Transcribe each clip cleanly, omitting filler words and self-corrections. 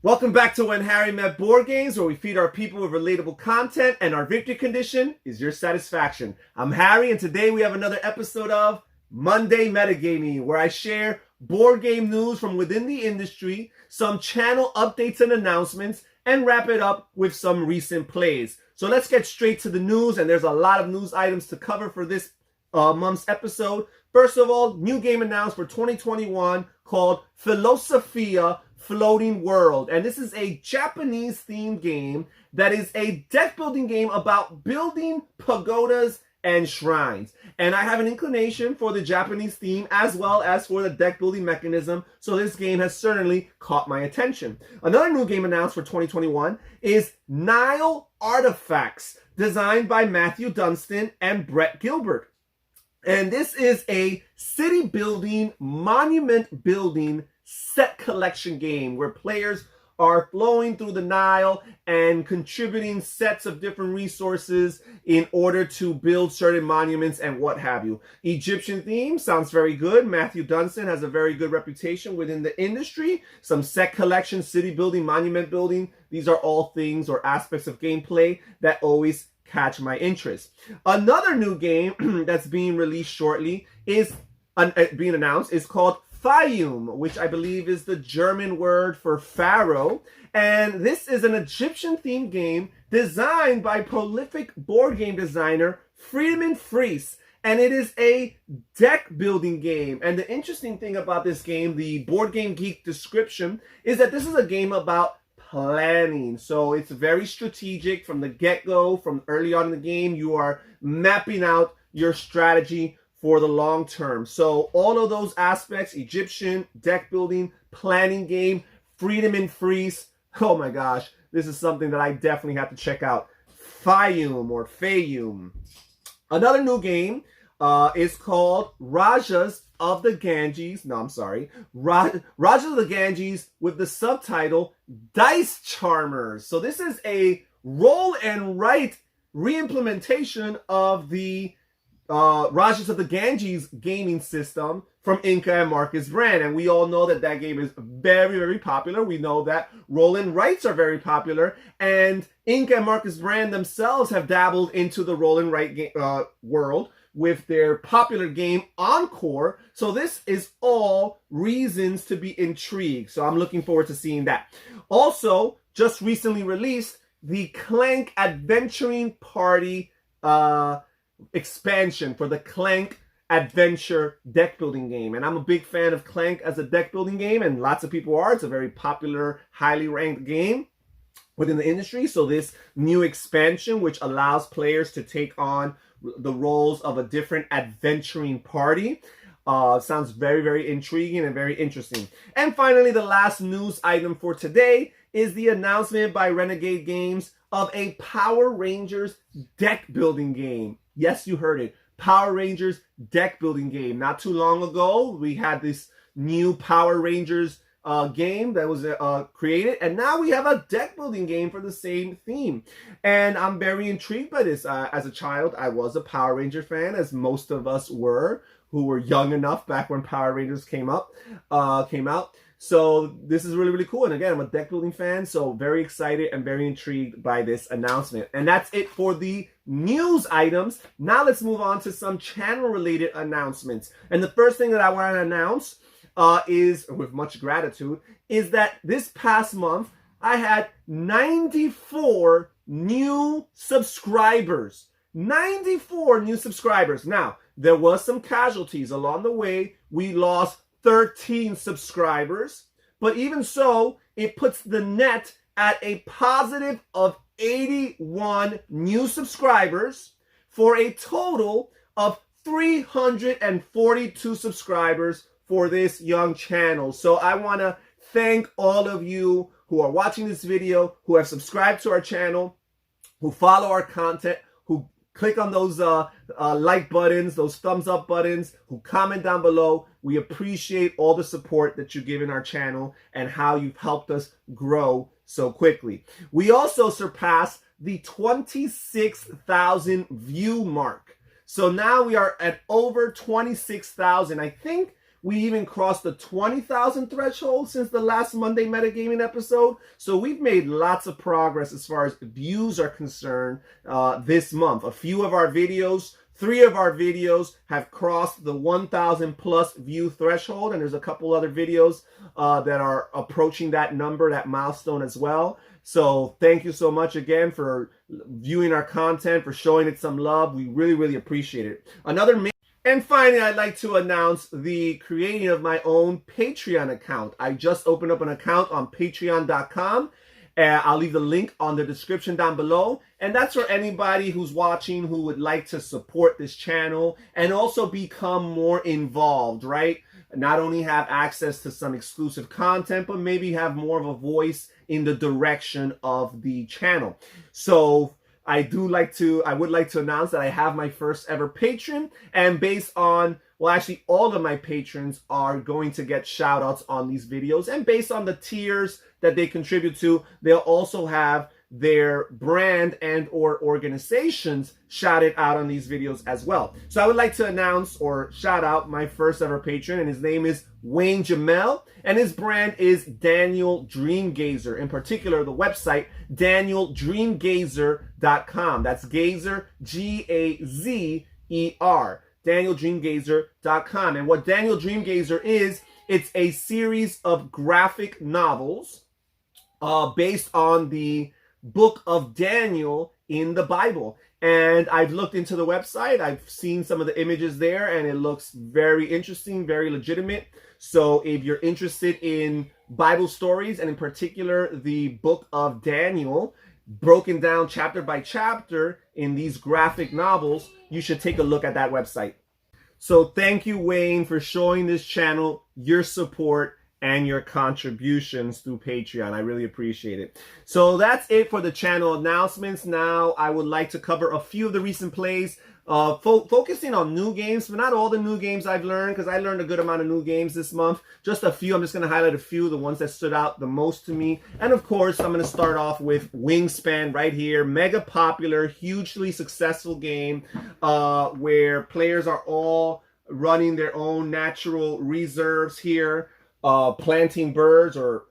Welcome back to When Harry Met Board Games, where we feed our people with relatable content, and our victory condition is your satisfaction. I'm Harry, and today we have another episode of Monday Metagaming, where I share board game news from within the industry, some channel updates and announcements, and wrap it up with some recent plays. So let's get straight to the news, and there's a lot of news items to cover for this month's episode. First of all, new game announced for 2021 called Philosophia Floating World, and this is a Japanese themed game that is a deck building game about building pagodas and shrines. And I have an inclination for the Japanese theme as well as for the deck building mechanism, so this game has certainly caught my attention. Another new game announced for 2021 is Nile Artifacts, designed by Matthew Dunstan and Brett Gilbert. And this is a city building, monument building set collection game where players are flowing through the Nile and contributing sets of different resources in order to build certain monuments and what have you. Egyptian theme sounds very good. Matthew Dunstan has a very good reputation within the industry. Some set collection, city building, monument building. These are all things or aspects of gameplay that always catch my interest. Another new game that's being released shortly is being announced is called fiam, which I believe is the German word for pharaoh. And this is an Egyptian-themed game designed by prolific board game designer Friedemann Fries. And it is a deck building game. And the interesting thing about this game, the Board Game Geek description, is that this is a game about planning. So it's very strategic from the get-go. From early on in the game, you are mapping out your strategy for the long term. So all of those aspects, Egyptian, deck building, planning game, Friedemann Fries. Oh my gosh, this is something that I definitely have to check out. Fiam or Fayum. Another new game is called Rajas of the Ganges. No, I'm sorry. Rajas of the Ganges with the subtitle Dice Charmers. So this is a roll and write reimplementation of the Rajas of the Ganges gaming system from Inca and Marcus Brand. And we all know that that game is very, very popular. We know that roll and writes are very popular. And Inca and Marcus Brand themselves have dabbled into the roll and write world with their popular game Encore. So this is all reasons to be intrigued. So I'm looking forward to seeing that. Also, just recently released the Clank Adventuring Party expansion for the Clank Adventure deck building game. And I'm a big fan of Clank as a deck building game, and lots of people are. It's a very popular, highly ranked game within the industry. So this new expansion, which allows players to take on the roles of a different adventuring party, sounds very, very intriguing and very interesting. And finally, the last news item for today is the announcement by Renegade Games of a Power Rangers deck building game. Yes, you heard it. Power Rangers deck building game. Not too long ago, we had this new Power Rangers game that was created, and now we have a deck building game for the same theme. And I'm very intrigued by this. As a child, I was a Power Ranger fan, as most of us were, who were young enough back when Power Rangers came out. So this is really, really cool. And again, I'm a deck building fan, so very excited and very intrigued by this announcement. And that's it for the news items. Now let's move on to some channel related announcements. And the first thing that I want to announce is, with much gratitude, is that this past month I had 94 new subscribers. 94 new subscribers. Now, there was some casualties along the way. We lost 13 subscribers, but even so, it puts the net at a positive of 81 new subscribers for a total of 342 subscribers for this young channel. So I want to thank all of you who are watching this video, who have subscribed to our channel, who follow our content, who click on those like buttons, those thumbs up buttons, who comment down below. We appreciate all the support that you give in our channel and how you've helped us grow so quickly. We also surpassed the 26,000 view mark. So now we are at over 26,000. I think We even crossed the 20,000 threshold since the last Monday Metagaming episode. So we've made lots of progress as far as views are concerned this month. A few of our videos, 3 of our videos have crossed the 1,000 plus view threshold, and there's a couple other videos that are approaching that number, that milestone as well. So thank you so much again for viewing our content, for showing it some love. We really, really appreciate it. And finally, I'd like to announce the creating of my own Patreon account. I just opened up an account on patreon.com. I'll leave the link on the description down below. And that's for anybody who's watching who would like to support this channel and also become more involved, right? Not only have access to some exclusive content, but maybe have more of a voice in the direction of the channel. So I would like to announce that I have my first ever patron, and based on, well, actually all of my patrons are going to get shout outs on these videos, and based on the tiers that they contribute to, they'll also have their brand and or organizations shouted out on these videos as well. So I would like to announce or shout out my first ever patron, and his name is Wayne Jamel, and his brand is Daniel Dreamgazer. In particular, the website DanielDreamgazer.com. That's Gazer, G-A-Z-E-R. DanielDreamgazer.com. And what Daniel Dreamgazer is, it's a series of graphic novels based on the book of Daniel in the Bible. And I've looked into the website, I've seen some of the images there, and it looks very interesting, very legitimate. So if you're interested in Bible stories, and in particular the book of Daniel, broken down chapter by chapter in these graphic novels, you should take a look at that website. So thank you, Wayne, for showing this channel your support and your contributions through Patreon. I really appreciate it. So that's it for the channel announcements. Now I would like to cover a few of the recent plays, focusing on new games, but not all the new games I've learned, because I learned a good amount of new games this month. Just a few. I'm just going to highlight a few, the ones that stood out the most to me. And of course, I'm going to start off with Wingspan right here. Mega popular, hugely successful game where players are all running their own natural reserves here. Planting birds or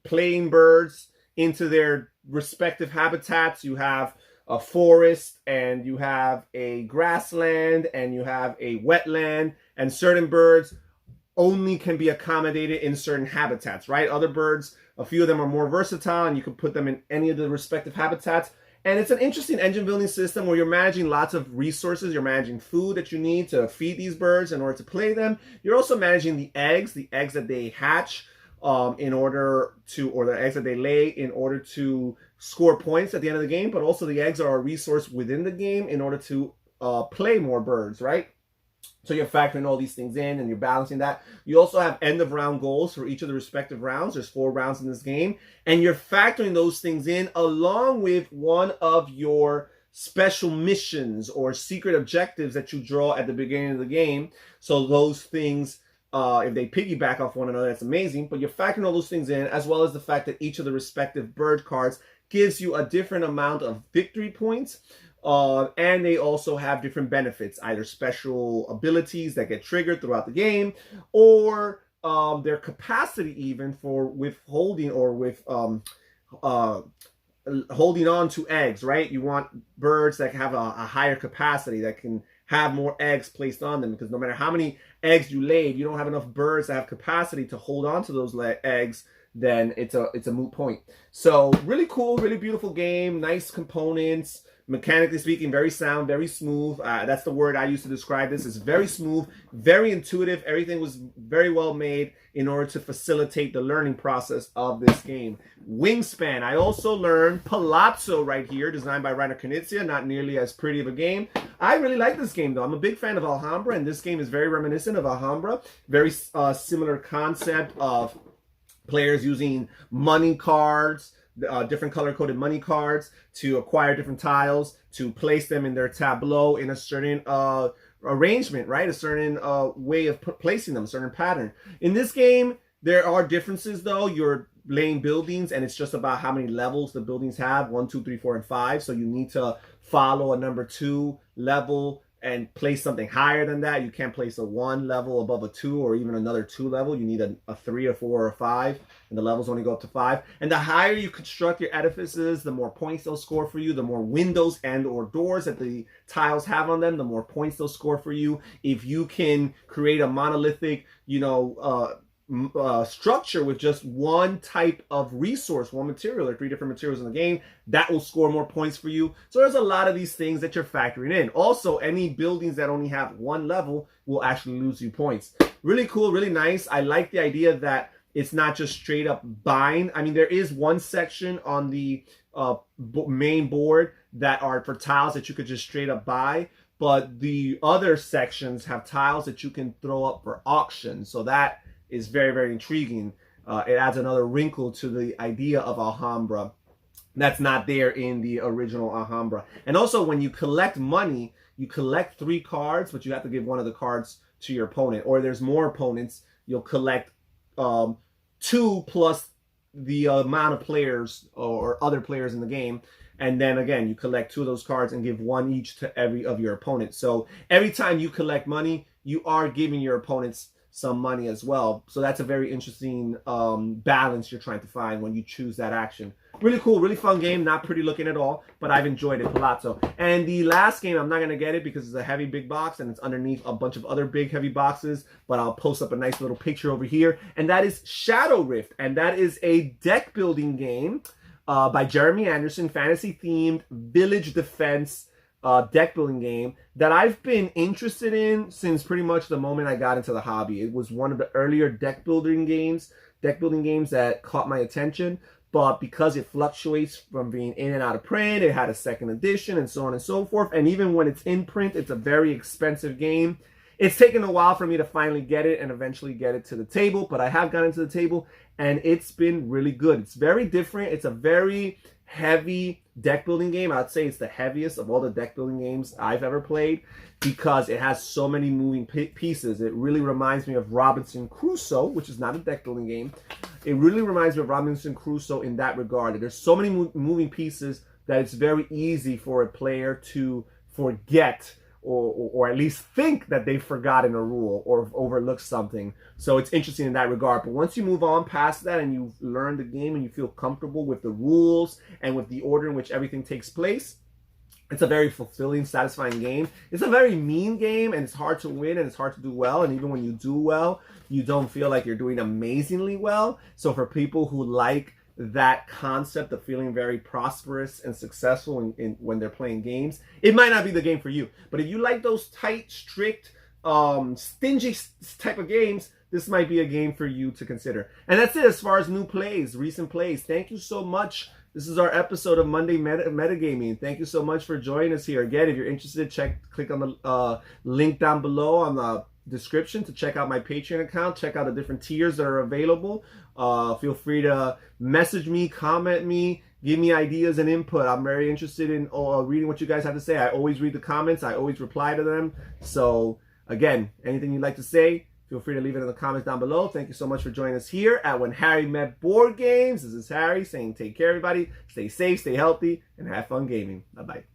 playing birds into their respective habitats. You have a forest, and you have a grassland, and you have a wetland, and certain birds only can be accommodated in certain habitats, right? Other birds, a few of them are more versatile, and you can put them in any of the respective habitats. And it's an interesting engine building system where you're managing lots of resources. You're managing food that you need to feed these birds in order to play them. You're also managing the eggs that they hatch or the eggs that they lay in order to score points at the end of the game. But also the eggs are a resource within the game in order to play more birds, right? So you're factoring all these things in and you're balancing that. You also have end of round goals for each of the respective rounds. There's 4 rounds in this game. And you're factoring those things in along with one of your special missions or secret objectives that you draw at the beginning of the game. So those things, if they piggyback off one another, that's amazing. But you're factoring all those things in, as well as the fact that each of the respective bird cards gives you a different amount of victory points. And they also have different benefits, either special abilities that get triggered throughout the game, or their capacity even for withholding or holding on to eggs, right? You want birds that have a higher capacity, that can have more eggs placed on them, because no matter how many eggs you lay, if you don't have enough birds that have capacity to hold on to those eggs, then it's a moot point. So really cool, really beautiful game, nice components. Mechanically speaking, very sound, very smooth. That's the word I use to describe this. It's very smooth, very intuitive. Everything was very well made in order to facilitate the learning process of this game. Wingspan. I also learned Palazzo right here, designed by Rainer Knizia. Not nearly as pretty of a game. I really like this game, though. I'm a big fan of Alhambra, and this game is very reminiscent of Alhambra. Very similar concept of players using money cards, different color-coded money cards to acquire different tiles, to place them in their tableau in a certain arrangement, right? A certain way of placing them, a certain pattern. In this game, there are differences, though. You're laying buildings, and it's just about how many levels the buildings have, 1, 2, 3, 4, and 5. So you need to follow a number 2 level and place something higher than that. You can't place a 1 level above a 2 or even another 2 level. You need a 3, a 4, or a 5, and the levels only go up to 5. And the higher you construct your edifices, the more points they'll score for you. The more windows and or doors that the tiles have on them, the more points they'll score for you. If you can create a monolithic, structure with just one type of resource, one material, or 3 different materials in the game, that will score more points for you. So there's a lot of these things that you're factoring in. Also, any buildings that only have 1 level will actually lose you points. Really cool, really nice. I like the idea that it's not just straight up buying. I mean, there is one section on the main board that are for tiles that you could just straight up buy, but the other sections have tiles that you can throw up for auction. So that is very, very intriguing. It adds another wrinkle to the idea of Alhambra that's not there in the original Alhambra. And also, when you collect money, you collect 3 cards, but you have to give one of the cards to your opponent. Or there's more opponents, you'll collect 2 plus the amount of players or other players in the game. And then again, you collect 2 of those cards and give 1 each to every of your opponents. So every time you collect money, you are giving your opponents some money as well. So that's a very interesting balance you're trying to find when you choose that action. Really cool, really fun game. Not pretty looking at all, but I've enjoyed it a lot. So, and the last game, I'm not going to get it because it's a heavy big box and it's underneath a bunch of other big heavy boxes, but I'll post up a nice little picture over here. And that is Shadow Rift. And that is a deck building game by Jeremy Anderson, fantasy themed village defense deck building game that I've been interested in since pretty much the moment I got into the hobby. It was one of the earlier deck building games that caught my attention, but because it fluctuates from being in and out of print, it had a second edition and so on and so forth. And even when it's in print, it's a very expensive game. It's taken a while for me to finally get it and eventually get it to the table, but I have gotten to the table and it's been really good. It's very different. It's a very heavy deck building game. I'd say it's the heaviest of all the deck building games I've ever played because it has so many moving pieces. It really reminds me of Robinson Crusoe, which is not a deck building game. It really reminds me of Robinson Crusoe in that regard. There's so many moving pieces that it's very easy for a player to forget or at least think that they've forgotten a rule or overlooked something. So it's interesting in that regard. But once you move on past that and you've learned the game and you feel comfortable with the rules and with the order in which everything takes place, it's a very fulfilling, satisfying game. It's a very mean game and it's hard to win and it's hard to do well. And even when you do well, you don't feel like you're doing amazingly well. So for people who like that concept of feeling very prosperous and successful when they're playing games, it might not be the game for you. But if you like those tight, strict, stingy type of games, this might be a game for you to consider. And that's it as far as new plays, recent plays. Thank you so much. This is our episode of Monday Metagaming. Thank you so much for joining us here. Again, if you're interested, click on the link down below on the description to check out my Patreon account. Check out the different tiers that are available. Feel free to message me, comment me, give me ideas and input. I'm very interested in reading what you guys have to say. I always read the comments. I always reply to them. So again, anything you'd like to say, feel free to leave it in the comments down below. Thank you so much for joining us here at When Harry Met Board Games. This is Harry saying take care, everybody. Stay safe, stay healthy, and have fun gaming. Bye-bye.